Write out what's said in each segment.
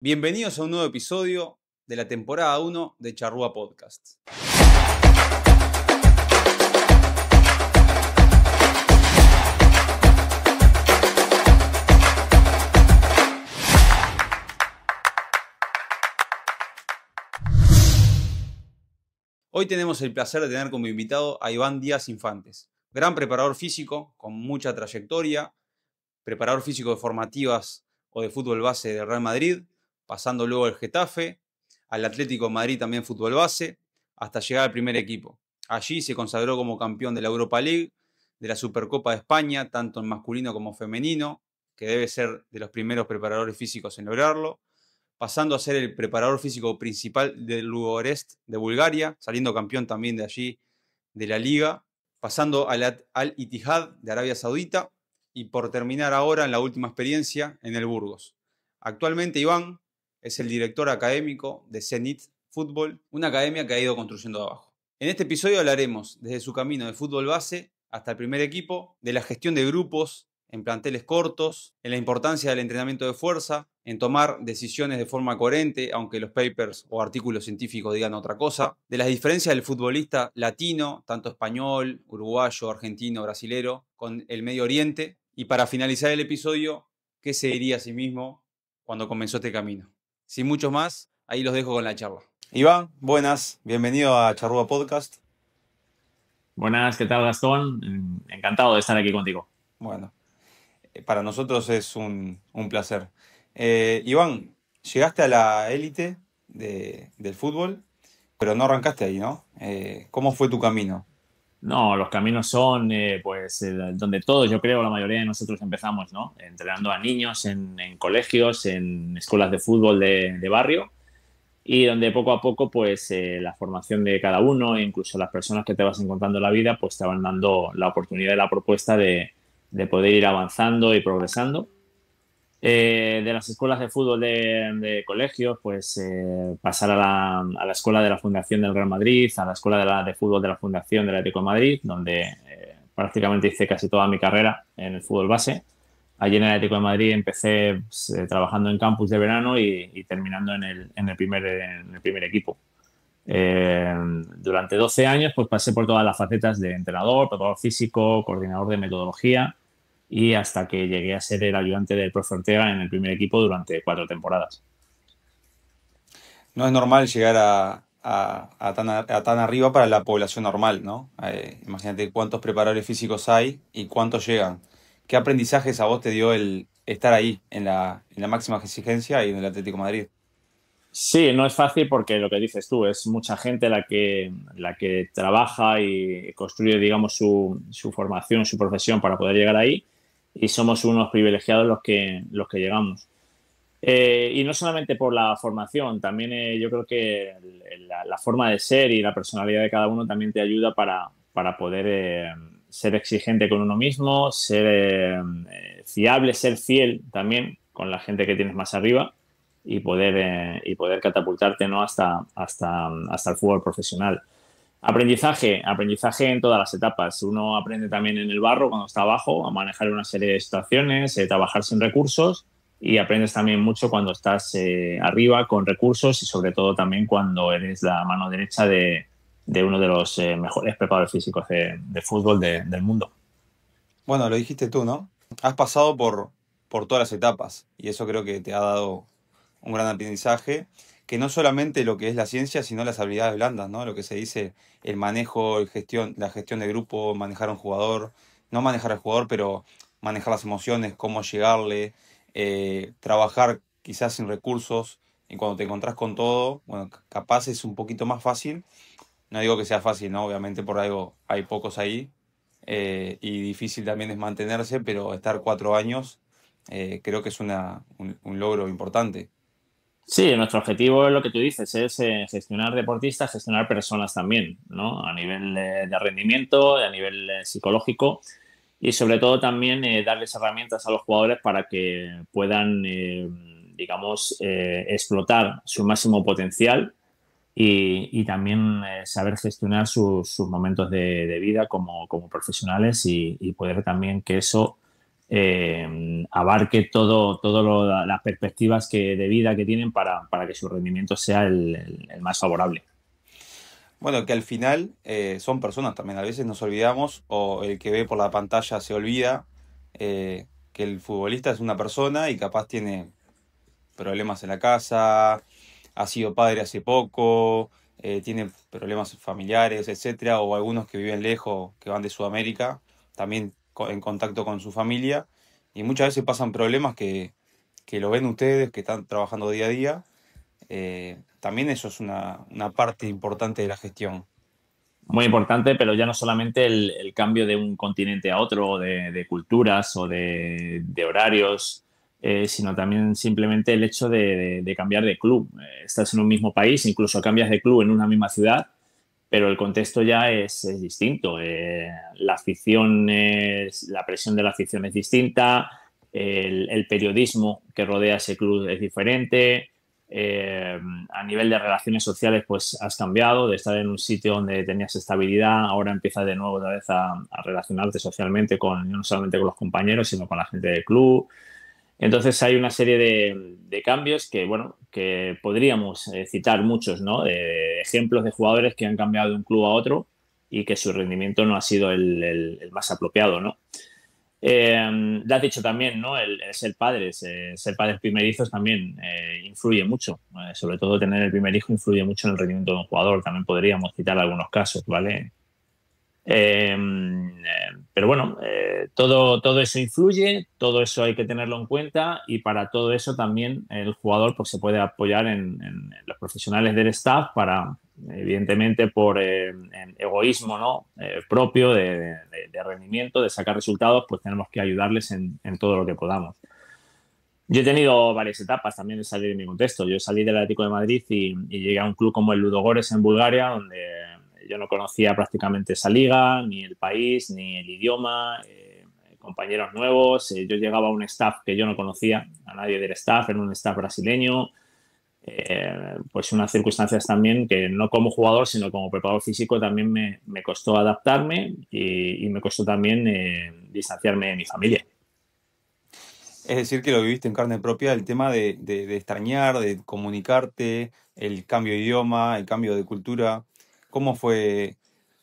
Bienvenidos a un nuevo episodio de la temporada 1 de Charrúa Podcast. Hoy tenemos el placer de tener como invitado a Iván Díaz Infantes, gran preparador físico con mucha trayectoria, preparador físico de formativas o de fútbol base del Real Madrid, pasando luego al Getafe, al Atlético de Madrid también fútbol base, hasta llegar al primer equipo. Allí se consagró como campeón de la Europa League, de la Supercopa de España, tanto en masculino como femenino, que debe ser de los primeros preparadores físicos en lograrlo, pasando a ser el preparador físico principal del Ludogorets de Bulgaria, saliendo campeón también de allí de la liga, pasando al Al-Ittihad de Arabia Saudita y por terminar ahora en la última experiencia en el Burgos. Actualmente Iván es el director académico de Zenit Fútbol, una academia que ha ido construyendo de abajo. En este episodio hablaremos desde su camino de fútbol base hasta el primer equipo, de la gestión de grupos en planteles cortos, en la importancia del entrenamiento de fuerza, en tomar decisiones de forma coherente, aunque los papers o artículos científicos digan otra cosa, de las diferencias del futbolista latino, tanto español, uruguayo, argentino, brasilero, con el Medio Oriente, y para finalizar el episodio, qué se diría a sí mismo cuando comenzó este camino. Sin mucho más, ahí los dejo con la charla. Iván, buenas, bienvenido a Charrúa Podcast. Buenas, ¿qué tal, Gastón? Encantado de estar aquí contigo. Bueno, para nosotros es un placer. Iván, llegaste a la élite del fútbol, pero no arrancaste ahí, ¿no? ¿Cómo fue tu camino? No, los caminos son donde todos, yo creo, la mayoría de nosotros empezamos, ¿no? Entrenando a niños en colegios, en escuelas de fútbol de barrio, y donde poco a poco pues la formación de cada uno e incluso las personas que te vas encontrando en la vida pues te van dando la oportunidad y la propuesta de poder ir avanzando y progresando. De las escuelas de fútbol de colegios, pues pasar a la escuela de la Fundación del Real Madrid, a la escuela de fútbol de la Fundación del Atlético de Madrid, donde prácticamente hice casi toda mi carrera en el fútbol base. Allí en el Atlético de Madrid empecé trabajando en campus de verano y terminando en el primer equipo. Durante 12 años pues pasé por todas las facetas de entrenador, preparador físico, coordinador de metodología, y hasta que llegué a ser el ayudante del profe Ortega en el primer equipo durante 4 temporadas. No es normal llegar a tan arriba para la población normal, ¿no? Imagínate cuántos preparadores físicos hay y cuántos llegan. ¿Qué aprendizajes a vos te dio el estar ahí en la máxima exigencia y en el Atlético de Madrid? Sí, no es fácil porque lo que dices tú, es mucha gente la que trabaja y construye, digamos, su formación, su profesión para poder llegar ahí, y somos unos privilegiados los que llegamos. Y no solamente por la formación, también yo creo que la forma de ser y la personalidad de cada uno también te ayuda para poder ser exigente con uno mismo, ser fiable, ser fiel también con la gente que tienes más arriba y poder catapultarte, ¿no? hasta el fútbol profesional. Aprendizaje en todas las etapas. Uno aprende también en el barro cuando está abajo a manejar una serie de situaciones, trabajar sin recursos, y aprendes también mucho cuando estás arriba con recursos y sobre todo también cuando eres la mano derecha de uno de los mejores preparadores físicos de fútbol del mundo. Bueno, lo dijiste tú, ¿no? Has pasado por todas las etapas y eso creo que te ha dado un gran aprendizaje, que no solamente lo que es la ciencia, sino las habilidades blandas, ¿no? Lo que se dice, el manejo, la gestión de grupo, manejar a un jugador, no manejar al jugador, pero manejar las emociones, cómo llegarle, trabajar quizás sin recursos, y cuando te encontrás con todo, bueno, capaz es un poquito más fácil. No digo que sea fácil, ¿no? Obviamente por algo hay pocos ahí, y difícil también es mantenerse, pero estar 4 años creo que es un logro importante. Sí, nuestro objetivo es lo que tú dices, es gestionar deportistas, gestionar personas también, ¿no? A nivel de rendimiento, a nivel psicológico, y sobre todo también darles herramientas a los jugadores para que puedan, digamos, explotar su máximo potencial y también saber gestionar sus momentos de vida como profesionales y poder también que eso abarque todo las perspectivas de vida que tienen para que su rendimiento sea el más favorable. Bueno, que al final son personas también, a veces nos olvidamos o el que ve por la pantalla se olvida que el futbolista es una persona y capaz tiene problemas en la casa, ha sido padre hace poco, tiene problemas familiares, etcétera, o algunos que viven lejos, que van de Sudamérica, también en contacto con su familia, y muchas veces pasan problemas que lo ven ustedes, que están trabajando día a día. También eso es una parte importante de la gestión. Muy importante, pero ya no solamente el cambio de un continente a otro, de culturas o de horarios, sino también simplemente el hecho de cambiar de club. Estás en un mismo país, incluso cambias de club en una misma ciudad, pero el contexto ya es distinto. La afición la presión de la afición es distinta, el periodismo que rodea ese club es diferente. A nivel de relaciones sociales, pues has cambiado de estar en un sitio donde tenías estabilidad, ahora empiezas de nuevo otra vez a relacionarte socialmente no solamente con los compañeros, sino con la gente del club. Entonces hay una serie de cambios que, bueno, que podríamos citar muchos, ¿no? De ejemplos de jugadores que han cambiado de un club a otro y que su rendimiento no ha sido el más apropiado, ¿no? Ya has dicho también, ¿no? El ser padres primerizos también influye mucho. Sobre todo tener el primer hijo influye mucho en el rendimiento de un jugador. También podríamos citar algunos casos, ¿vale? Pero bueno, todo eso influye, todo eso hay que tenerlo en cuenta y para todo eso también el jugador pues, se puede apoyar en los profesionales del staff para, evidentemente, por en egoísmo, ¿no? Propio de rendimiento, de sacar resultados, pues tenemos que ayudarles en todo lo que podamos. Yo he tenido varias etapas también de salir de mi contexto. Yo salí del Atlético de Madrid y llegué a un club como el Ludogorets en Bulgaria, donde yo no conocía prácticamente esa liga, ni el país, ni el idioma, compañeros nuevos. Yo llegaba a un staff que yo no conocía, a nadie del staff, era un staff brasileño. Pues unas circunstancias también que no como jugador, sino como preparador físico también me costó adaptarme y me costó también distanciarme de mi familia. Es decir, que lo viviste en carne propia, el tema de extrañar, de comunicarte, el cambio de idioma, el cambio de cultura. ¿Cómo fue,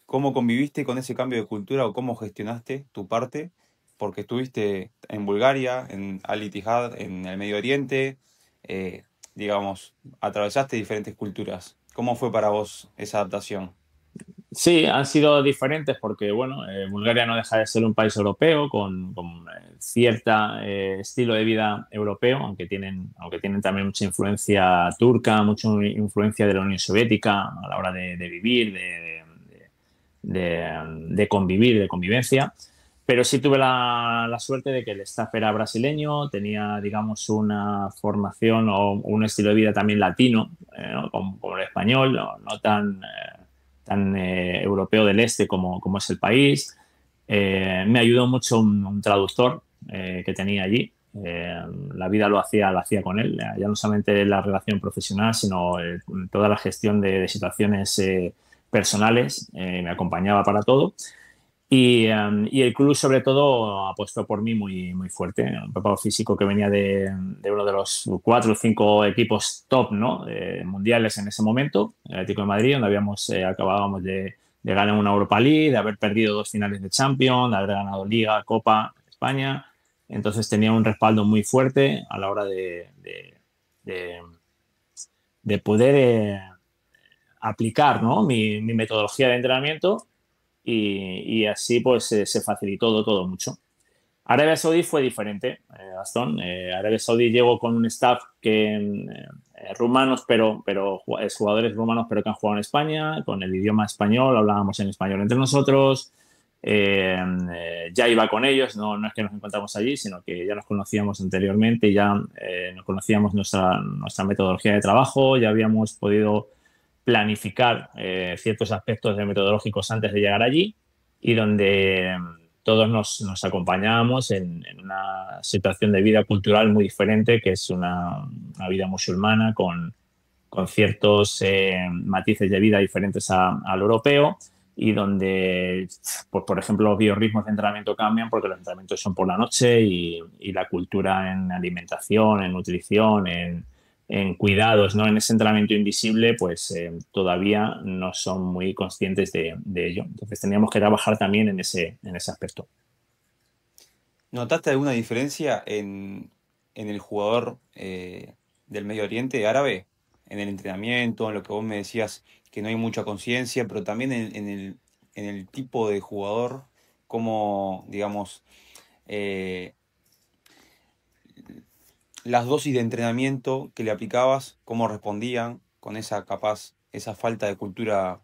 cómo conviviste con ese cambio de cultura o cómo gestionaste tu parte? Porque estuviste en Bulgaria, en Al Ittihad, en el Medio Oriente, eh, digamos, atravesaste diferentes culturas. ¿Cómo fue para vos esa adaptación? Sí, han sido diferentes porque, bueno, Bulgaria no deja de ser un país europeo con cierta estilo de vida europeo, aunque tienen también mucha influencia turca, mucha influencia de la Unión Soviética a la hora de vivir, de convivir, de convivencia. Pero sí tuve la suerte de que el staff era brasileño, tenía, digamos, una formación o un estilo de vida también latino, ¿no? Como el español, no tan europeo del este como es el país. Me ayudó mucho un traductor que tenía allí. La vida lo hacía con él, ya no solamente la relación profesional, sino toda la gestión de situaciones personales, me acompañaba para todo. Y el club, sobre todo, apostó por mí muy fuerte. Un preparador físico que venía de uno de los 4 o 5 equipos top, ¿no? Mundiales en ese momento, el Atlético de Madrid, donde acabábamos de ganar una Europa League, de haber perdido 2 finales de Champions, de haber ganado Liga, Copa, España. Entonces tenía un respaldo muy fuerte a la hora de, de poder aplicar, ¿no? Mi metodología de entrenamiento y así pues se facilitó todo mucho. Arabia Saudí fue diferente, Gastón. Arabia Saudí llegó con un staff rumanos, pero jugadores rumanos, pero que han jugado en España, con el idioma español, hablábamos en español entre nosotros. Ya iba con ellos, no es que nos encontramos allí, sino que ya nos conocíamos anteriormente, ya nos conocíamos nuestra metodología de trabajo, ya habíamos podido planificar ciertos aspectos de metodológicos antes de llegar allí y donde todos nos acompañábamos en una situación de vida cultural muy diferente, que es una vida musulmana con ciertos matices de vida diferentes al europeo, y donde, pues, por ejemplo, los biorritmos de entrenamiento cambian porque los entrenamientos son por la noche y la cultura en alimentación, en nutrición, en cuidados, ¿no? En ese entrenamiento invisible, pues todavía no son muy conscientes de ello. Entonces, teníamos que trabajar también en ese aspecto. ¿Notaste alguna diferencia en el jugador del Medio Oriente árabe? En el entrenamiento, en lo que vos me decías que no hay mucha conciencia, pero también en el tipo de jugador, como, digamos, eh, las dosis de entrenamiento que le aplicabas, cómo respondían con esa capaz, esa falta de cultura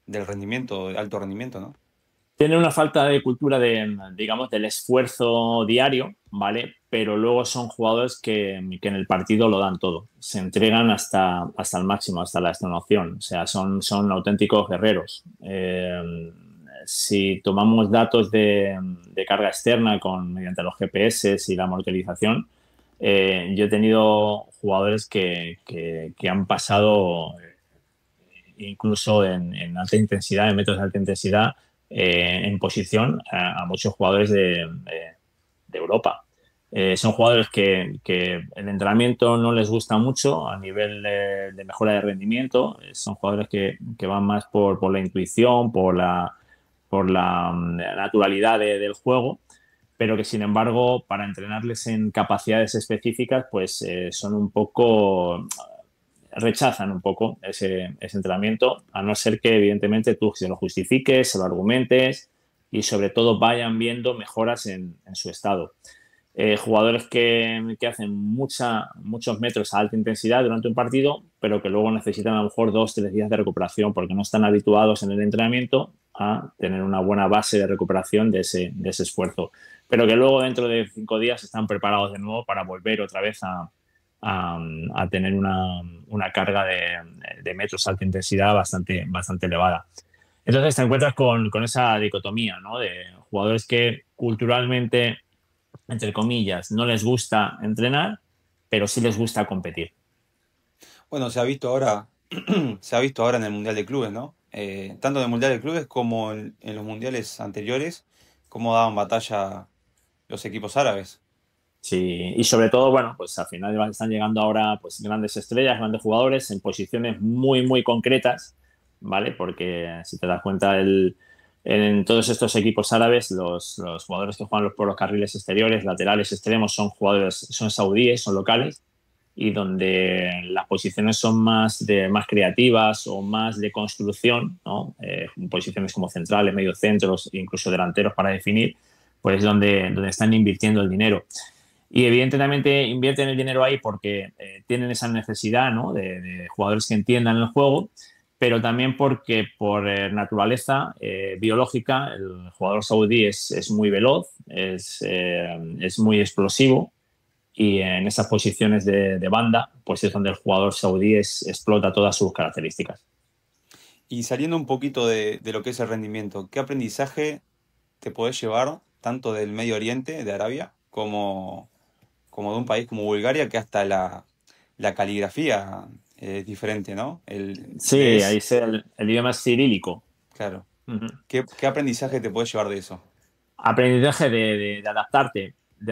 del rendimiento, de alto rendimiento, ¿no? Tiene una falta de cultura de, digamos, del esfuerzo diario, ¿vale? Pero luego son jugadores que en el partido lo dan todo. Se entregan hasta el máximo, hasta la extenuación. O sea, son auténticos guerreros. Si tomamos datos de carga externa mediante los GPS y la monitorización, yo he tenido jugadores que han pasado incluso en alta intensidad, en metros de alta intensidad, en posición a muchos jugadores de Europa. Son jugadores que el entrenamiento no les gusta mucho a nivel de mejora de rendimiento. Son jugadores que van más por la intuición, por la naturalidad del juego, pero que sin embargo para entrenarles en capacidades específicas pues son un poco rechazan un poco ese entrenamiento, a no ser que evidentemente tú se lo justifiques, se lo argumentes y sobre todo vayan viendo mejoras en su estado. Jugadores que hacen muchos metros a alta intensidad durante un partido, pero que luego necesitan a lo mejor 2 o 3 días de recuperación porque no están habituados en el entrenamiento a tener una buena base de recuperación de ese esfuerzo, pero que luego dentro de 5 días están preparados de nuevo para volver otra vez a tener una carga de metros a alta intensidad bastante elevada. Entonces te encuentras con esa dicotomía, ¿no? De jugadores que culturalmente, entre comillas, no les gusta entrenar, pero sí les gusta competir. Bueno, se ha visto ahora, se ha visto ahora en el Mundial de Clubes, ¿no? Tanto en el Mundial de Clubes como en los mundiales anteriores, cómo daban batalla los equipos árabes. Sí, y sobre todo, bueno, pues al final están llegando ahora pues grandes estrellas, grandes jugadores en posiciones muy concretas, ¿vale? Porque si te das cuenta, en todos estos equipos árabes, los jugadores que juegan por los carriles exteriores, laterales, extremos, son jugadores, son saudíes, son locales, y donde las posiciones son más creativas o más de construcción, ¿no? Posiciones como centrales, mediocentros, incluso delanteros para definir, pues es donde están invirtiendo el dinero. Y evidentemente invierten el dinero ahí porque tienen esa necesidad, ¿no? de jugadores que entiendan el juego, pero también porque por naturaleza biológica el jugador saudí es muy veloz, es muy explosivo y en esas posiciones de banda pues es donde el jugador saudí explota todas sus características. Y saliendo un poquito de lo que es el rendimiento, ¿qué aprendizaje te podés llevar tanto del Medio Oriente, de Arabia, como de un país como Bulgaria, que hasta la caligrafía es diferente, ¿no? Sí, ahí es el idioma es cirílico. Claro. Uh-huh. ¿Qué aprendizaje te podés llevar de eso? Aprendizaje de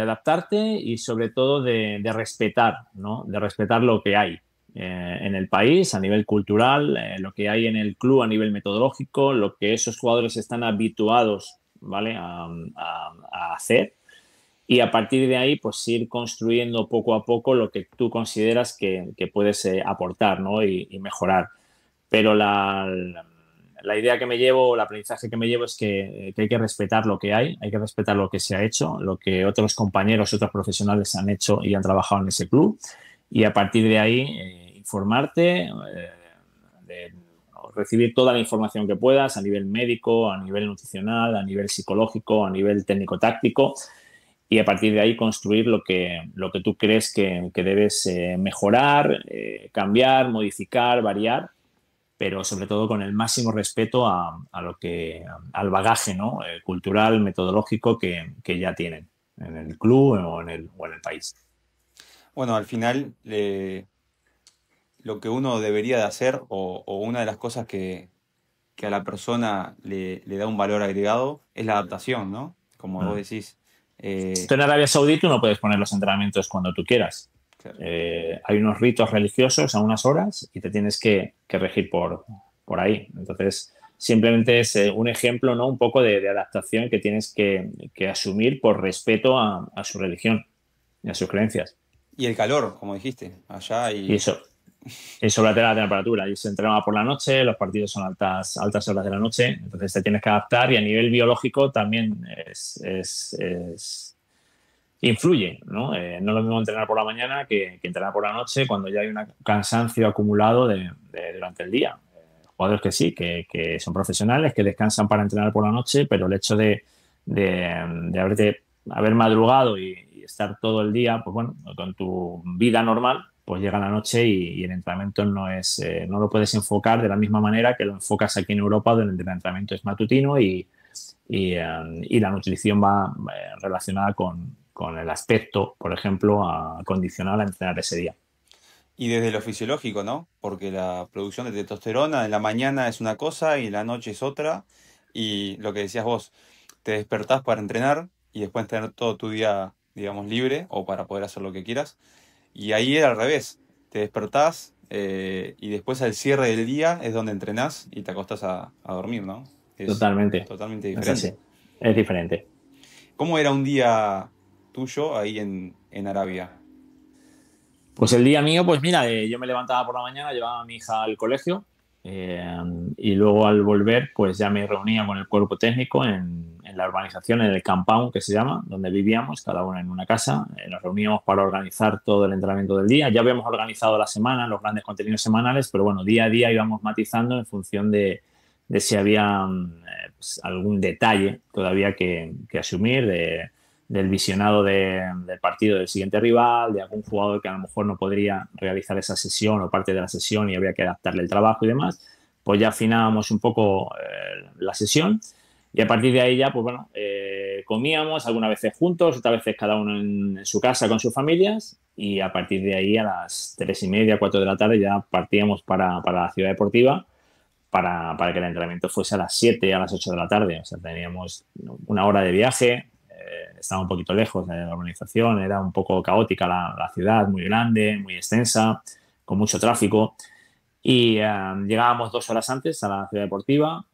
adaptarte y sobre todo de respetar, ¿no? De respetar lo que hay en el país a nivel cultural, lo que hay en el club a nivel metodológico, lo que esos jugadores están habituados, ¿vale? A hacer y a partir de ahí pues ir construyendo poco a poco lo que tú consideras que puedes aportar, ¿no? Y mejorar. Pero la idea que me llevo, el aprendizaje que me llevo es que hay que respetar lo que hay que respetar lo que se ha hecho, lo que otros compañeros, otros profesionales han hecho y han trabajado en ese club y a partir de ahí informarte, de recibir toda la información que puedas a nivel médico, a nivel nutricional, a nivel psicológico, a nivel técnico-táctico y a partir de ahí construir lo que tú crees que debes mejorar, cambiar, modificar, variar, pero sobre todo con el máximo respeto al bagaje, ¿no? Cultural, metodológico que ya tienen en el club o en el país. Bueno, al final lo que uno debería de hacer, o una de las cosas que a la persona le da un valor agregado es la adaptación, ¿no? Como vos decís. Tú en Arabia Saudí tú no puedes poner los entrenamientos cuando tú quieras. Claro. Hay unos ritos religiosos a unas horas y te tienes que regir por ahí. Entonces, simplemente es un ejemplo, ¿no? Un poco de adaptación que tienes que asumir por respeto a su religión y a sus creencias. Y el calor, como dijiste, allá Y y eso, y sobre la temperatura. Y se entrenaba por la noche, los partidos son altas horas de la noche, entonces te tienes que adaptar y a nivel biológico también influye, ¿no? No es lo mismo entrenar por la mañana que entrenar por la noche cuando ya hay un cansancio acumulado durante el día. Jugadores que sí, que son profesionales, que descansan para entrenar por la noche, pero el hecho de haber madrugado y estar todo el día, pues bueno, con tu vida normal, pues llega la noche y el entrenamiento no lo puedes enfocar de la misma manera que lo enfocas aquí en Europa, donde el entrenamiento es matutino y la nutrición va relacionada con el aspecto, por ejemplo, condicional a entrenar ese día. Y desde lo fisiológico, ¿no? Porque la producción de testosterona en la mañana es una cosa y en la noche es otra. Y lo que decías vos, te despertás para entrenar y después tener todo tu día, digamos, libre o para poder hacer lo que quieras. Y ahí era al revés. Te despertás y después al cierre del día es donde entrenás y te acostás a dormir, ¿no? Es Totalmente. totalmente Es así. diferente. Es diferente. ¿Cómo era un día tuyo ahí en Arabia? Pues el día mío, pues mira, yo me levantaba por la mañana, llevaba a mi hija al colegio eh, y luego al volver, pues ya me reunía con el cuerpo técnico en la urbanización, en el compound que se llama, donde vivíamos, cada uno en una casa. Nos reuníamos para organizar todo el entrenamiento del día. Ya habíamos organizado la semana, los grandes contenidos semanales, pero bueno, día a día íbamos matizando en función de si había pues, algún detalle todavía que asumir, del visionado del partido del siguiente rival, de algún jugador que a lo mejor no podría realizar esa sesión o parte de la sesión y habría que adaptarle el trabajo y demás, pues ya afinábamos un poco la sesión y a partir de ahí ya, pues bueno, comíamos algunas veces juntos, otras veces cada uno en su casa con sus familias y a partir de ahí a las 3:30, 4 de la tarde ya partíamos para la ciudad deportiva para que el entrenamiento fuese a las 7, a las 8 de la tarde. O sea, teníamos una hora de viaje, estaba un poquito lejos de la urbanización, era un poco caótica la ciudad, muy grande, muy extensa, con mucho tráfico. Y llegábamos 2 horas antes a la ciudad deportiva,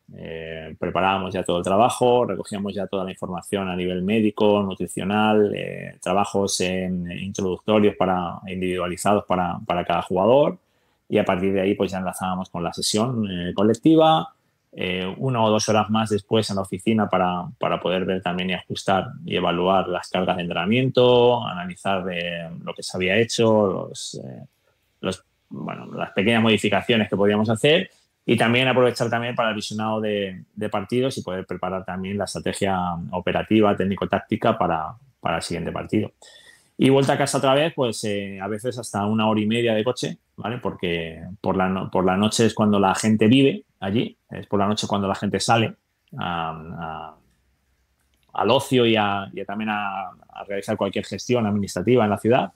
preparábamos ya todo el trabajo, recogíamos ya toda la información a nivel médico, nutricional, trabajos introductorios individualizados para cada jugador y a partir de ahí pues ya enlazábamos con la sesión colectiva, 1 o 2 horas más después en la oficina para poder ver también y ajustar y evaluar las cargas de entrenamiento, analizar lo que se había hecho, bueno, las pequeñas modificaciones que podíamos hacer y también aprovechar también para el visionado de partidos y poder preparar también la estrategia operativa, técnico-táctica para el siguiente partido. Y vuelta a casa otra vez, pues a veces hasta 1 hora y media de coche, ¿vale? Porque por la noche es cuando la gente vive allí, es por la noche cuando la gente sale al ocio y también a realizar cualquier gestión administrativa en la ciudad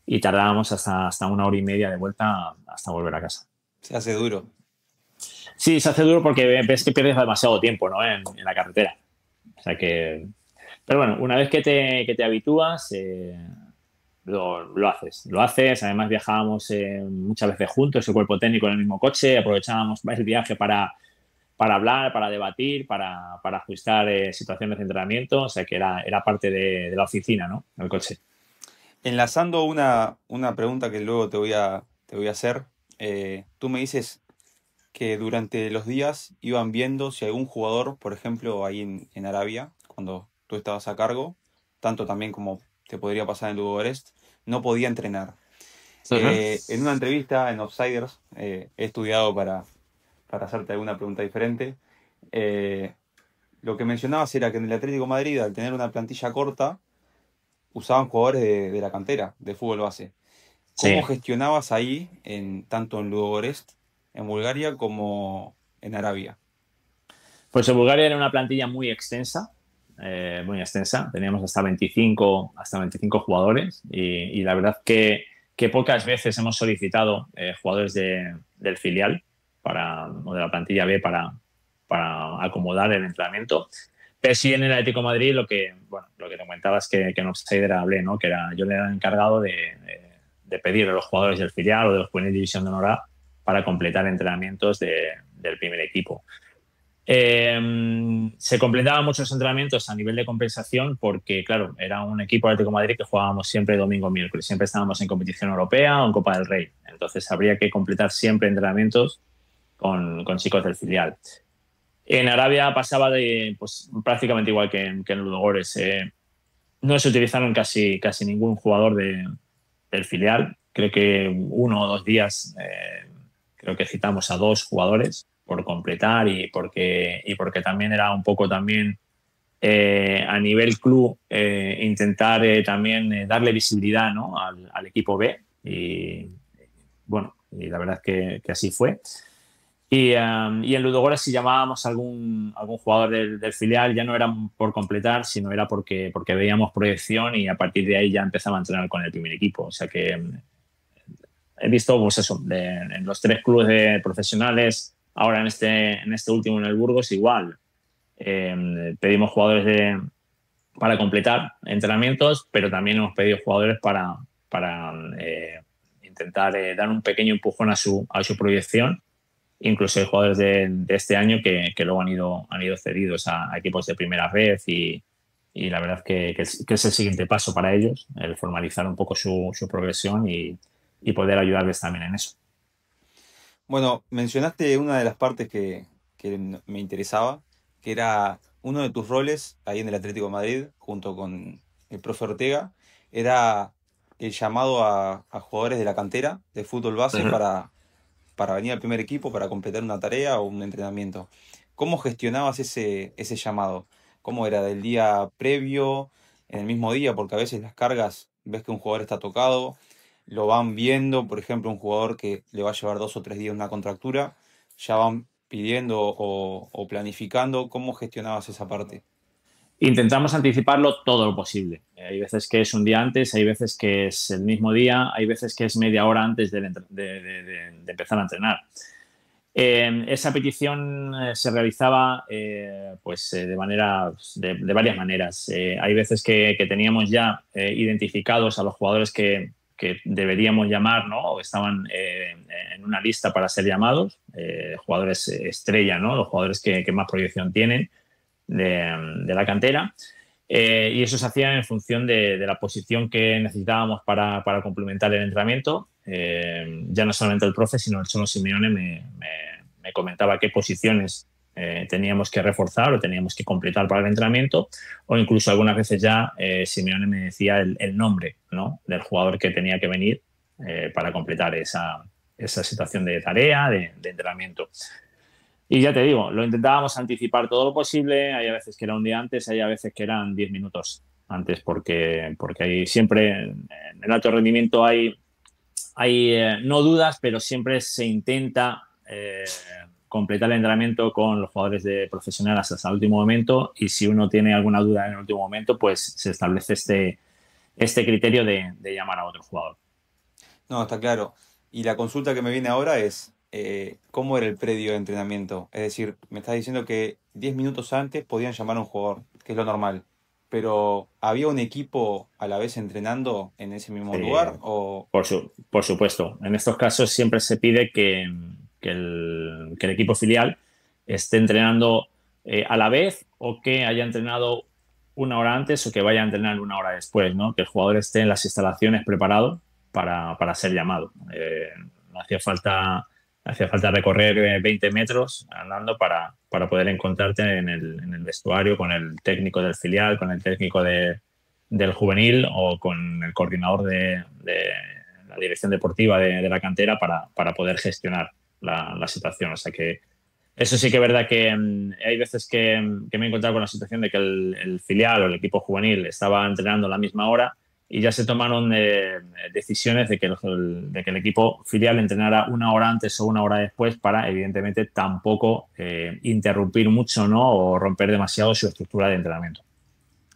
y tardábamos hasta 1 hora y media de vuelta hasta volver a casa. Se hace duro. Sí, se hace duro porque ves que pierdes demasiado tiempo, ¿no? en la carretera. O sea que... Pero bueno, una vez que te habitúas, lo haces. Lo haces. Además viajábamos muchas veces juntos, el cuerpo técnico en el mismo coche. Aprovechábamos el viaje para hablar, para debatir, para ajustar situaciones de entrenamiento. O sea que era parte de la oficina, ¿no? El coche. Enlazando una pregunta que luego te voy a hacer. Tú me dices que durante los días iban viendo si algún jugador, por ejemplo, ahí en Arabia, cuando tú estabas a cargo, tanto también como te podría pasar en Lugo Orest, no podía entrenar. Uh-huh. En una entrevista en Offsiders, he estudiado para hacerte alguna pregunta diferente. Lo que mencionabas era que en el Atlético de Madrid, al tener una plantilla corta, usaban jugadores de la cantera, de fútbol base. ¿Cómo Sí. gestionabas ahí, tanto en Ludogorets, en Bulgaria, como en Arabia? Pues en Bulgaria era una plantilla muy extensa, muy extensa. Teníamos hasta 25 jugadores y la verdad que pocas veces hemos solicitado jugadores del filial o de la plantilla B para acomodar el entrenamiento. Pero sí, en el Atlético de Madrid lo que te comentabas que en Offside era hablé, ¿no? Que yo le era encargado de pedir a los jugadores del filial o de los juveniles de División de Honor A para completar entrenamientos del primer equipo. Se completaban muchos entrenamientos a nivel de compensación porque, claro, era un equipo Atlético de Madrid que jugábamos siempre domingo miércoles, siempre estábamos en competición europea o en Copa del Rey, entonces habría que completar siempre entrenamientos con chicos del filial. En Arabia pasaba pues, prácticamente igual que en Ludogorets. No se utilizaron casi ningún jugador del filial, creo que 1 o 2 días creo que citamos a 2 jugadores por completar y porque también era un poco también a nivel club intentar también darle visibilidad, ¿no? al equipo B y bueno, y la verdad que así fue. Y en Ludogorets si llamábamos a algún jugador del filial ya no era por completar, sino era porque veíamos proyección y a partir de ahí ya empezaba a entrenar con el primer equipo. O sea que he visto pues eso, en los 3 clubes profesionales, ahora en este último en el Burgos igual. Pedimos jugadores para completar entrenamientos, pero también hemos pedido jugadores para intentar dar un pequeño empujón a su proyección. Incluso hay jugadores de este año que luego han ido cedidos a equipos de primera red y la verdad que es el siguiente paso para ellos, el formalizar un poco su progresión y poder ayudarles también en eso. Bueno, mencionaste una de las partes que me interesaba, que era uno de tus roles ahí en el Atlético de Madrid, junto con el profe Ortega, era el llamado a jugadores de la cantera de fútbol base Ujú. para venir al primer equipo, para completar una tarea o un entrenamiento. ¿Cómo gestionabas ese llamado? ¿Cómo era del día previo, en el mismo día? Porque a veces las cargas, ves que un jugador está tocado, lo van viendo, por ejemplo, un jugador que le va a llevar 2 o 3 días una contractura, ya van pidiendo o planificando. ¿Cómo gestionabas esa parte? Intentamos anticiparlo todo lo posible. Hay veces que es un día antes, hay veces que es el mismo día, hay veces que es media hora antes de empezar a entrenar. Esa petición se realizaba pues, de varias maneras. Hay veces que teníamos ya identificados a los jugadores que deberíamos llamar, ¿no? O estaban en una lista para ser llamados, jugadores estrella, ¿no? Los jugadores que más proyección tienen de la cantera. Y eso se hacía en función de la posición que necesitábamos para complementar el entrenamiento. Ya no solamente el profe, sino el Cholo Simeone me comentaba qué posiciones teníamos que reforzar o teníamos que completar para el entrenamiento, o incluso algunas veces ya Simeone me decía el nombre, ¿no? del jugador que tenía que venir para completar esa situación de tarea, de entrenamiento. Y ya te digo, lo intentábamos anticipar todo lo posible. Hay a veces que era un día antes, hay a veces que eran 10 minutos antes, porque hay siempre en el alto rendimiento hay no dudas, pero siempre se intenta completar el entrenamiento con los jugadores de profesionales hasta el último momento. Y si uno tiene alguna duda en el último momento, pues se establece este criterio de llamar a otro jugador. No, está claro. Y la consulta que me viene ahora es, ¿cómo era el predio de entrenamiento? Es decir, me estás diciendo que 10 minutos antes podían llamar a un jugador, que es lo normal. Pero ¿había un equipo a la vez entrenando en ese mismo lugar? O Por supuesto. En estos casos siempre se pide que el equipo filial esté entrenando a la vez o que haya entrenado 1 hora antes o que vaya a entrenar 1 hora después, ¿no? Que el jugador esté en las instalaciones preparado para ser llamado. No hacía falta recorrer 20 metros andando para poder encontrarte en el vestuario con el técnico del filial, con el técnico del juvenil o con el coordinador de la dirección deportiva de la cantera para poder gestionar la situación. O sea que eso sí que es verdad que hay veces que me he encontrado con la situación de que el filial o el equipo juvenil estaba entrenando a la misma hora y ya se tomaron decisiones de que el equipo filial entrenara 1 hora antes o 1 hora después para, evidentemente, tampoco interrumpir mucho, ¿no? O romper demasiado su estructura de entrenamiento.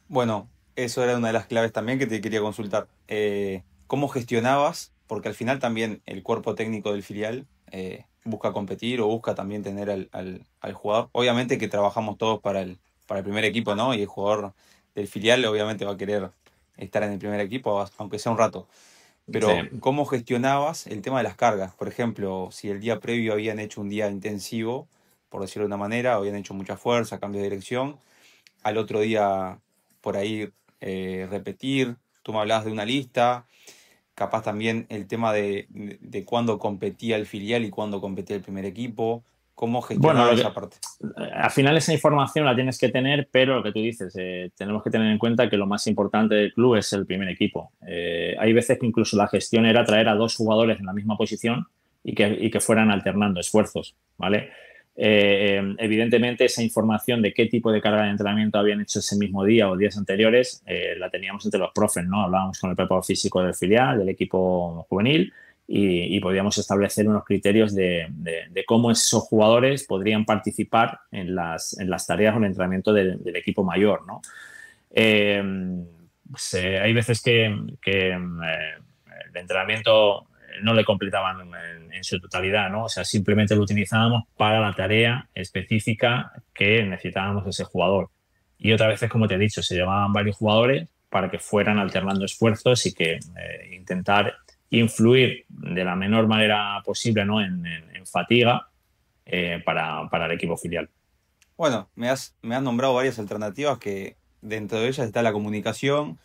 bueno, eso era una de las claves también que te quería consultar. ¿Cómo gestionabas? Porque al final también el cuerpo técnico del filial busca competir o busca también tener al jugador. Obviamente que trabajamos todos para el primer equipo, ¿no? Y el jugador del filial obviamente va a querer estar en el primer equipo, aunque sea un rato. Pero, Sí. ¿cómo gestionabas el tema de las cargas? Por ejemplo, si el día previo habían hecho un día intensivo, por decirlo de una manera, habían hecho mucha fuerza, cambio de dirección, al otro día por ahí repetir, tú me hablabas de una lista, capaz también el tema de cuándo competía el filial y cuándo competía el primer equipo, cómo Bueno, gestionaban esa parte. al final esa información la tienes que tener, pero lo que tú dices, tenemos que tener en cuenta que lo más importante del club es el primer equipo. Hay veces que incluso la gestión era traer a dos jugadores en la misma posición y que fueran alternando esfuerzos, ¿vale? Evidentemente esa información de qué tipo de carga de entrenamiento habían hecho ese mismo día o días anteriores la teníamos entre los profes, ¿no? Hablábamos con el preparador físico del filial, del equipo juvenil y podíamos establecer unos criterios de cómo esos jugadores podrían participar en las tareas o en el entrenamiento del equipo mayor, ¿no? Eh, pues, hay veces que el entrenamiento no le completaban en su totalidad, ¿no? O sea, simplemente lo utilizábamos para la tarea específica que necesitábamos ese jugador. Y otras veces, como te he dicho, se llevaban varios jugadores para que fueran alternando esfuerzos y que intentar influir de la menor manera posible, ¿no? en fatiga para el equipo filial. Bueno, me has nombrado varias alternativas que dentro de ellas está la comunicación,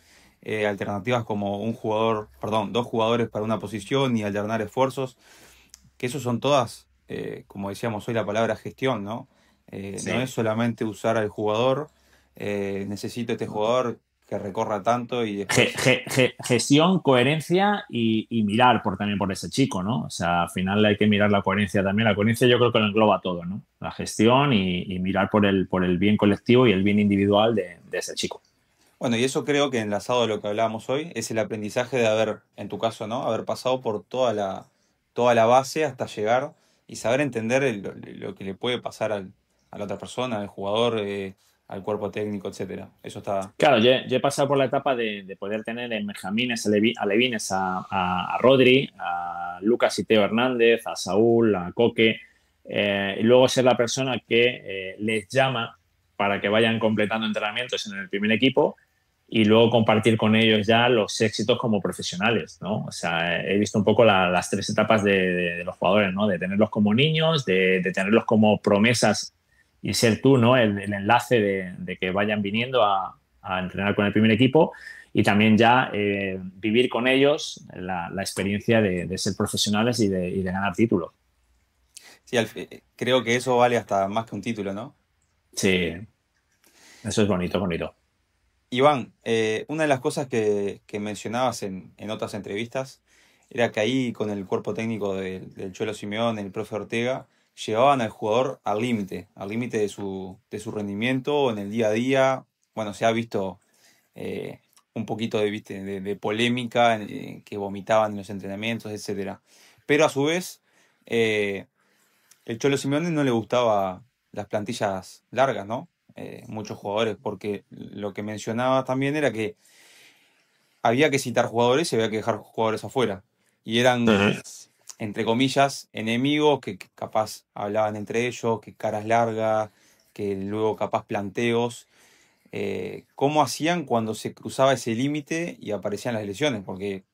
alternativas como un jugador, perdón, dos jugadores para una posición y alternar esfuerzos, que eso son todas, como decíamos hoy, la palabra gestión, ¿no? No es Sí. solamente usar al jugador, necesito este jugador que recorra tanto y después, Gestión, coherencia y mirar también por ese chico, ¿no? O sea, al final hay que mirar la coherencia también. La coherencia yo creo que lo engloba todo, ¿no? La gestión y mirar por el bien colectivo y el bien individual de ese chico. bueno, y eso creo que enlazado a lo que hablábamos hoy, es el aprendizaje de haber, en tu caso, ¿no? Haber pasado por toda la base hasta llegar y saber entender lo que le puede pasar a la otra persona, al jugador, al cuerpo técnico, etcétera. Eso está. Claro, yo he pasado por la etapa de poder tener en Benjamines, Alevines, a Rodri, a Lucas y Teo Hernández, a Saúl, a Coque, y luego ser la persona que les llama para que vayan completando entrenamientos en el primer equipo y luego compartir con ellos ya los éxitos como profesionales, ¿no? O sea, he visto un poco las tres etapas de los jugadores, ¿no? De tenerlos como niños, de tenerlos como promesas y ser tú, ¿no? El enlace de que vayan viniendo a entrenar con el primer equipo y también ya vivir con ellos la experiencia de ser profesionales y de ganar títulos. Sí, creo que eso vale hasta más que un título, ¿no? Sí, eso es bonito, bonito. Iván, una de las cosas que mencionabas en otras entrevistas era que ahí con el cuerpo técnico del Cholo Simeone, el profe Ortega, llevaban al jugador al límite de su rendimiento en el día a día. Bueno, se ha visto eh, un poquito ¿viste? de polémica, que vomitaban en los entrenamientos, etcétera. Pero a su vez, eh, el Cholo Simeone no le gustaba las plantillas largas, ¿no? Muchos jugadores, porque lo que mencionaba también era que había que citar jugadores y había que dejar jugadores afuera. Y eran, Ujú. entre comillas, enemigos que capaz hablaban entre ellos, que caras largas, que luego capaz planteos. ¿Cómo hacían cuando se cruzaba ese límite y aparecían las lesiones? Porque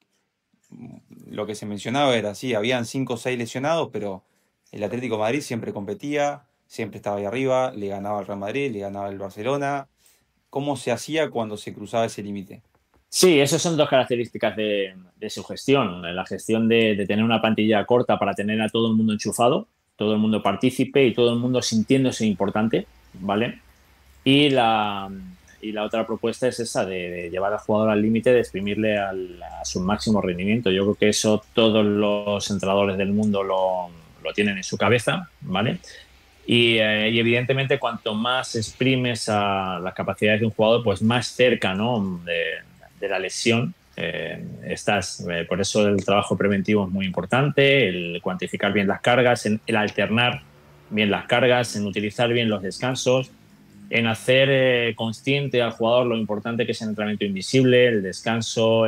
lo que se mencionaba era así, habían 5 o 6 lesionados, pero el Atlético de Madrid siempre competía, siempre estaba ahí arriba, le ganaba al Real Madrid, le ganaba al Barcelona. ¿Cómo se hacía cuando se cruzaba ese límite? Sí, esas son dos características de su gestión. La gestión de tener una plantilla corta para tener a todo el mundo enchufado, todo el mundo partícipe y todo el mundo sintiéndose importante, ¿vale? Y la otra propuesta es esa, de llevar al jugador al límite, de exprimirle a su máximo rendimiento. Yo creo que eso todos los entrenadores del mundo lo tienen en su cabeza, ¿vale? Y evidentemente cuanto más exprimes a las capacidades de un jugador, pues más cerca, ¿no? de la lesión estás. Por eso el trabajo preventivo es muy importante, el cuantificar bien las cargas, el alternar bien las cargas, en utilizar bien los descansos, en hacer consciente al jugador lo importante que es el entrenamiento invisible, el descanso,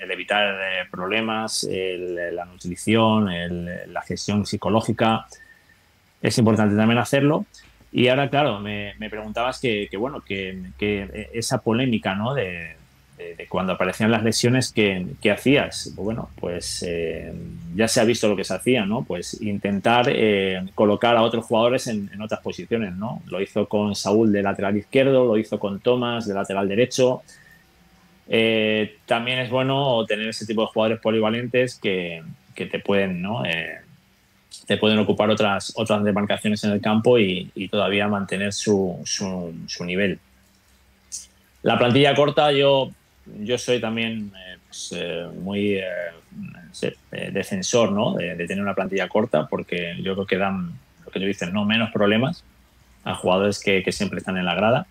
el evitar problemas, la nutrición, la gestión psicológica. Es importante también hacerlo. Y ahora, claro, me preguntabas bueno, que esa polémica, ¿no? De cuando aparecían las lesiones, ¿qué hacías? Bueno, pues ya se ha visto lo que se hacía, ¿no? Pues intentar colocar a otros jugadores en otras posiciones, ¿no? Lo hizo con Saúl de lateral izquierdo, lo hizo con Tomás de lateral derecho. También es bueno tener ese tipo de jugadores polivalentes que te pueden, ¿no? Te pueden ocupar otras demarcaciones en el campo y todavía mantener su nivel. La plantilla corta, yo soy también muy defensor, ¿no? de tener una plantilla corta, porque yo creo que dan, lo que tú dices, ¿no? Menos problemas a jugadores que siempre están en la grada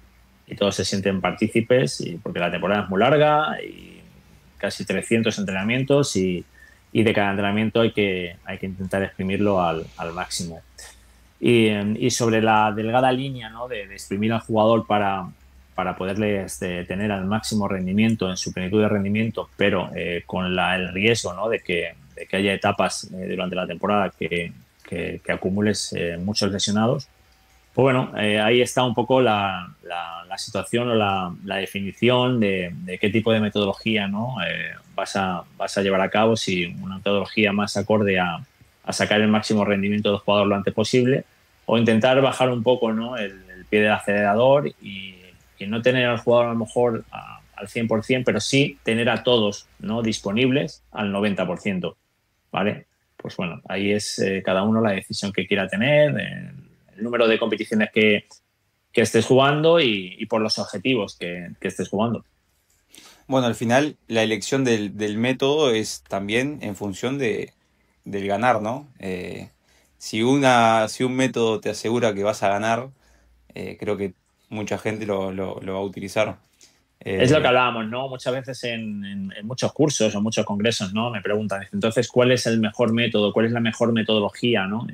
y todos se sienten partícipes, y porque la temporada es muy larga y casi 300 entrenamientos y de cada entrenamiento hay que intentar exprimirlo al máximo. Y sobre la delgada línea, ¿no? de exprimir al jugador para poderle tener al máximo rendimiento, en su plenitud de rendimiento, pero con el riesgo, ¿no? de que haya etapas durante la temporada que acumules muchos lesionados. Pues bueno, ahí está un poco la situación o la definición de qué tipo de metodología, ¿no? vas a llevar a cabo, si una metodología más acorde a sacar el máximo rendimiento del jugador lo antes posible, o intentar bajar un poco, ¿no? el pie del acelerador y no tener al jugador a lo mejor al 100%, pero sí tener a todos, ¿no? disponibles al 90%, ¿vale? Pues bueno, ahí es cada uno la decisión que quiera tener, el número de competiciones que estés jugando y por los objetivos que estés jugando. Bueno, al final la elección del método es también en función del ganar, ¿no? Si un método te asegura que vas a ganar, creo que mucha gente lo va a utilizar. Es lo que hablábamos, ¿no? Muchas veces en muchos cursos o muchos congresos, ¿no? Me preguntan, entonces, ¿cuál es el mejor método? ¿Cuál es la mejor metodología, ¿no?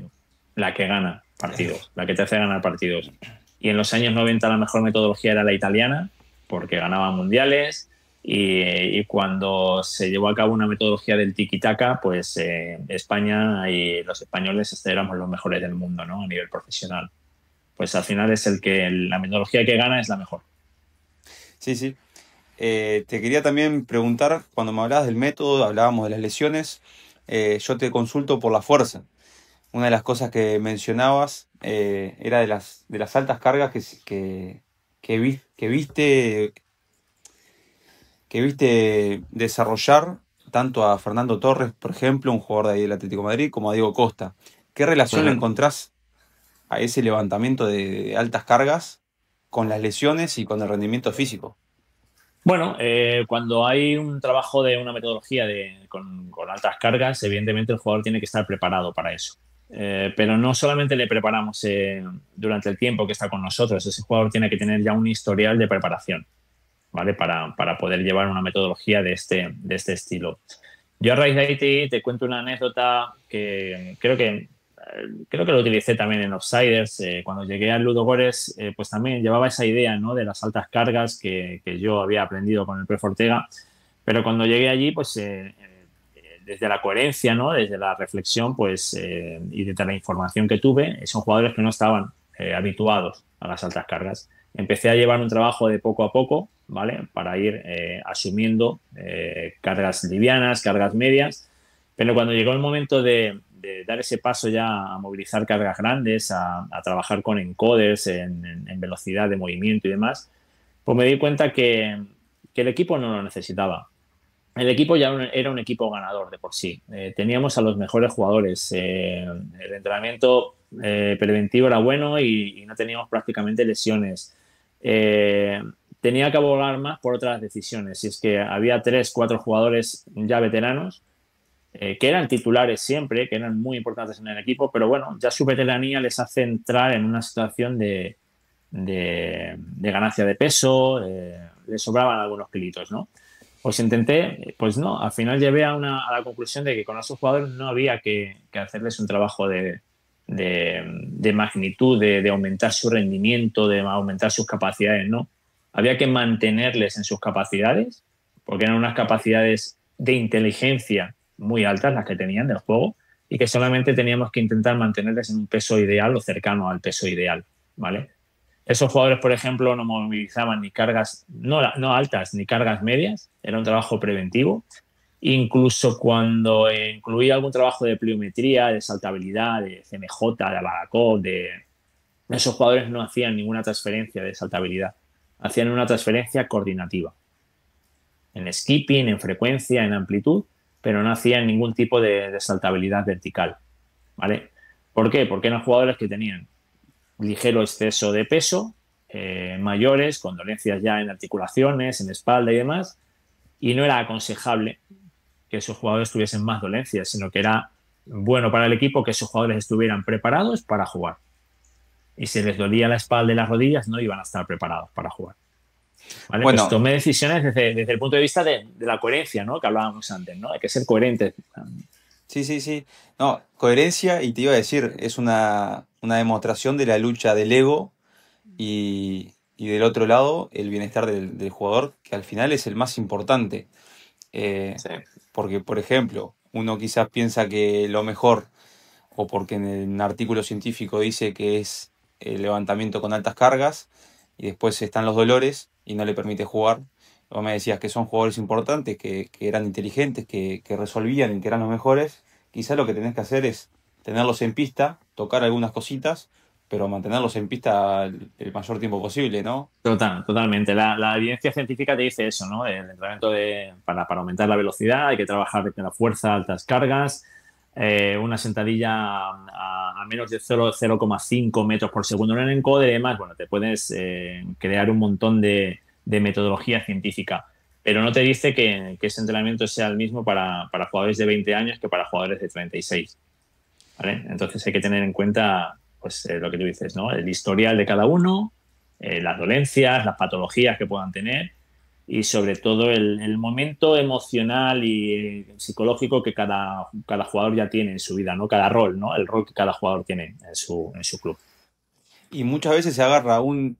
La que gana partidos, la que te hace ganar partidos. Y en los años 90 la mejor metodología era la italiana, porque ganaba mundiales, y cuando se llevó a cabo una metodología del tiki-taka, pues España y los españoles éramos los mejores del mundo, ¿no? A nivel profesional. Pues al final es la metodología que gana es la mejor. Sí, sí. Te quería también preguntar, cuando me hablabas del método, hablábamos de las lesiones, yo te consulto por la fuerza. Una de las cosas que mencionabas era de las altas cargas que viste desarrollar tanto a Fernando Torres, por ejemplo, un jugador de ahí del Atlético de Madrid, como a Diego Costa. ¿Qué relación le encontrás a ese levantamiento de altas cargas con las lesiones y con el rendimiento físico? Bueno, cuando hay un trabajo de una metodología con altas cargas, evidentemente el jugador tiene que estar preparado para eso. Pero no solamente le preparamos durante el tiempo que está con nosotros, ese jugador tiene que tener ya un historial de preparación, ¿vale? Para poder llevar una metodología de este estilo. Yo a raíz de ahí te cuento una anécdota que creo que lo utilicé también en Offsiders. Cuando llegué al Ludogorets, pues también llevaba esa idea, ¿no? de las altas cargas que yo había aprendido con el Profe Ortega, pero cuando llegué allí, pues desde la coherencia, ¿no? desde la reflexión, pues y desde la información que tuve, son jugadores que no estaban habituados a las altas cargas. Empecé a llevar un trabajo de poco a poco, ¿vale? Para ir asumiendo cargas livianas, cargas medias, pero cuando llegó el momento de dar ese paso ya a movilizar cargas grandes, a trabajar con encoders en velocidad de movimiento y demás, pues me di cuenta que el equipo no lo necesitaba. El equipo ya era un equipo ganador de por sí. Teníamos a los mejores jugadores. El entrenamiento preventivo era bueno y no teníamos prácticamente lesiones. Tenía que abogar más por otras decisiones. Y es que había 3, 4 jugadores ya veteranos que eran titulares siempre, que eran muy importantes en el equipo, pero bueno, ya su veteranía les hace entrar en una situación de ganancia de peso, les sobraban algunos kilitos, ¿no? Pues intenté, pues no, al final llevé a la conclusión de que con esos jugadores no había que hacerles un trabajo de magnitud, de aumentar su rendimiento, de aumentar sus capacidades, no. Había que mantenerles en sus capacidades, porque eran unas capacidades de inteligencia muy altas las que tenían del juego y que solamente teníamos que intentar mantenerles en un peso ideal o cercano al peso ideal, ¿vale? Esos jugadores, por ejemplo, no movilizaban ni cargas no altas ni cargas medias, era un trabajo preventivo. Incluso cuando incluía algún trabajo de pliometría, de saltabilidad, de CMJ, de Abacov, esos jugadores no hacían ninguna transferencia de saltabilidad, hacían una transferencia coordinativa, en skipping, en frecuencia, en amplitud, pero no hacían ningún tipo de saltabilidad vertical, ¿vale? ¿Por qué? Porque eran jugadores que tenían ligero exceso de peso, mayores, con dolencias ya en articulaciones, en espalda y demás, y no era aconsejable que esos jugadores tuviesen más dolencias, sino que era bueno para el equipo que esos jugadores estuvieran preparados para jugar. Y si les dolía la espalda y las rodillas, no iban a estar preparados para jugar. ¿Vale? Entonces Bueno, tomé decisiones desde el punto de vista de la coherencia, ¿no? Que hablábamos antes, ¿no? Hay que ser coherentes. sí, sí, sí. No, coherencia, y te iba a decir, es una demostración de la lucha del ego y del otro lado el bienestar del jugador, que al final es el más importante. Eh, Sí. Porque, por ejemplo, uno quizás piensa que lo mejor, o porque en un artículo científico dice que es el levantamiento con altas cargas, y después están los dolores y no le permite jugar. Vos me decías que son jugadores importantes, que eran inteligentes, que resolvían y que eran los mejores. Quizás lo que tenés que hacer es tenerlos en pista, tocar algunas cositas, pero mantenerlos en pista el mayor tiempo posible, ¿no? Totalmente. La evidencia científica te dice eso, ¿no? El entrenamiento para aumentar la velocidad hay que trabajar con la fuerza, altas cargas, una sentadilla a menos de 0,5 metros por segundo en el encode y demás. Bueno, te puedes crear un montón de metodología científica, pero no te dice que ese entrenamiento sea el mismo para jugadores de 20 años que para jugadores de 36, ¿vale? Entonces hay que tener en cuenta pues, lo que tú dices, ¿no? El historial de cada uno, las dolencias, las patologías que puedan tener y sobre todo el momento emocional y psicológico que cada jugador ya tiene en su vida, ¿no? Cada rol, ¿no? El rol que cada jugador tiene en su club. Y muchas veces se agarra un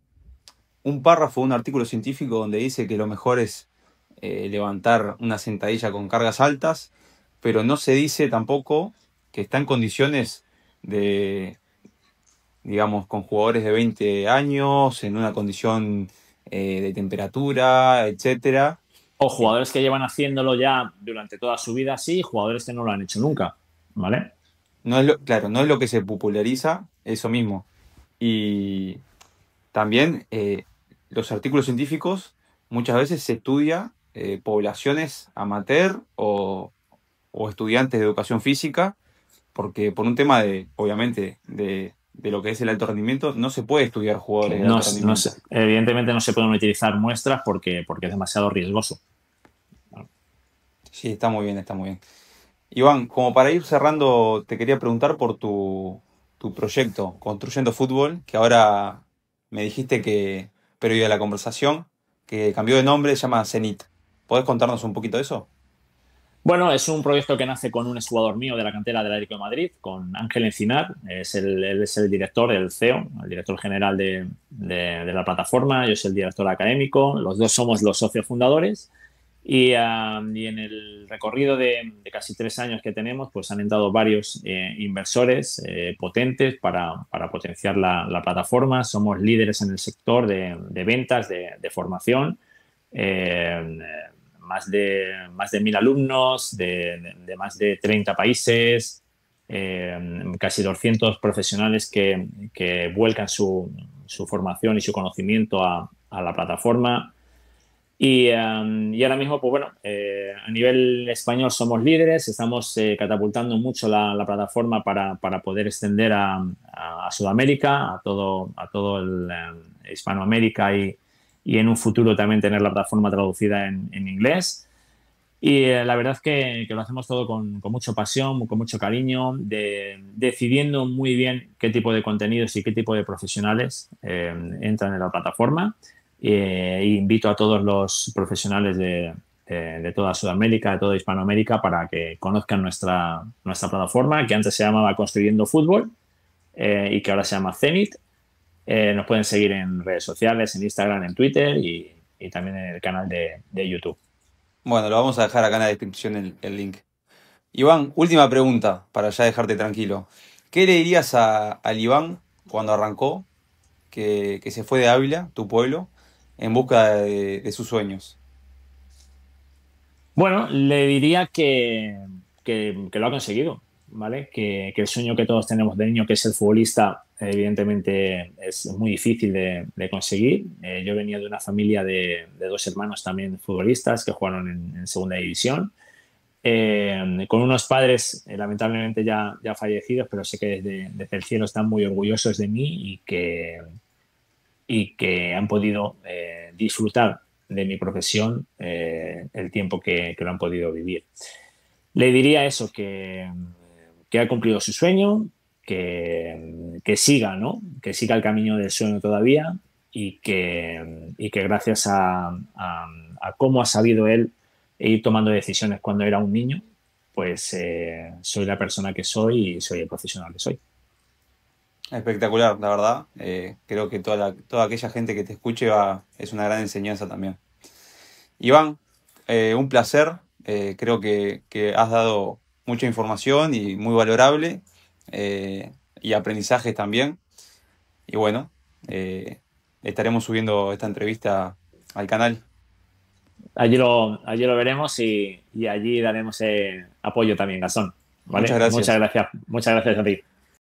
párrafo, un artículo científico donde dice que lo mejor es levantar una sentadilla con cargas altas, pero no se dice tampoco que está en condiciones de, digamos, con jugadores de 20 años, en una condición de temperatura, etcétera. O jugadores que llevan haciéndolo ya durante toda su vida, sí, jugadores que no lo han hecho nunca, ¿vale? No es claro, no es lo que se populariza, eso mismo. Y también los artículos científicos muchas veces se estudia poblaciones amateur o estudiantes de educación física, porque por un tema de, obviamente, de lo que es el alto rendimiento, no se puede estudiar jugadores de No, alto rendimiento. evidentemente no se pueden utilizar muestras porque es demasiado riesgoso. Sí, está muy bien, está muy bien. Iván, como para ir cerrando, te quería preguntar por tu proyecto, Construyendo Fútbol, que ahora me dijiste que, previo a la conversación, que cambió de nombre, se llama Zenit. ¿Podés contarnos un poquito de eso? Bueno, es un proyecto que nace con un exjugador mío de la cantera del Atlético de Madrid, con Ángel Encinar. Él es el director, el CEO, el director general de la plataforma. Yo soy el director académico. Los dos somos los socios fundadores. Y en el recorrido de casi 3 años que tenemos, pues han entrado varios inversores potentes para potenciar la plataforma. Somos líderes en el sector de ventas, de formación. Eh, más de 1.000 alumnos, de más de 30 países, casi 200 profesionales que vuelcan su formación y su conocimiento a la plataforma. Y ahora mismo, pues bueno, a nivel español somos líderes, estamos catapultando mucho la plataforma para poder extender a Sudamérica, a todo Hispanoamérica y en un futuro también tener la plataforma traducida en inglés. Y la verdad es que lo hacemos todo con mucha pasión, con mucho cariño, decidiendo muy bien qué tipo de contenidos y qué tipo de profesionales entran en la plataforma. Invito a todos los profesionales de toda Sudamérica, de toda Hispanoamérica, para que conozcan nuestra plataforma, que antes se llamaba Construyendo Fútbol y que ahora se llama Zenit. Nos pueden seguir en redes sociales, en Instagram, en Twitter y también en el canal de YouTube. Bueno, lo vamos a dejar acá en la descripción el link. Iván, última pregunta para ya dejarte tranquilo. ¿Qué le dirías al Iván cuando arrancó, que se fue de Ávila, tu pueblo, en busca de sus sueños? Bueno, le diría que lo ha conseguido, ¿vale? Que el sueño que todos tenemos de niño, que es el futbolista, evidentemente es muy difícil de conseguir. Yo venía de una familia de dos hermanos también futbolistas que jugaron en segunda división, con unos padres lamentablemente ya fallecidos, pero sé que desde el cielo están muy orgullosos de mí y que han podido disfrutar de mi profesión el tiempo que lo han podido vivir. Le diría eso, que ha cumplido su sueño, que siga, ¿no? Que siga el camino del sueño todavía y que gracias a cómo ha sabido él ir tomando decisiones cuando era un niño, pues soy la persona que soy y soy el profesional que soy. Espectacular, la verdad. Creo que toda aquella gente que te escuche es una gran enseñanza también. Iván, un placer. Creo que has dado mucha información y muy valorable, y aprendizajes también. Y bueno, eh, estaremos subiendo esta entrevista al canal. Allí lo veremos y allí daremos apoyo también, Gastón. Muchas ¿Vale? gracias. Muchas gracias a ti.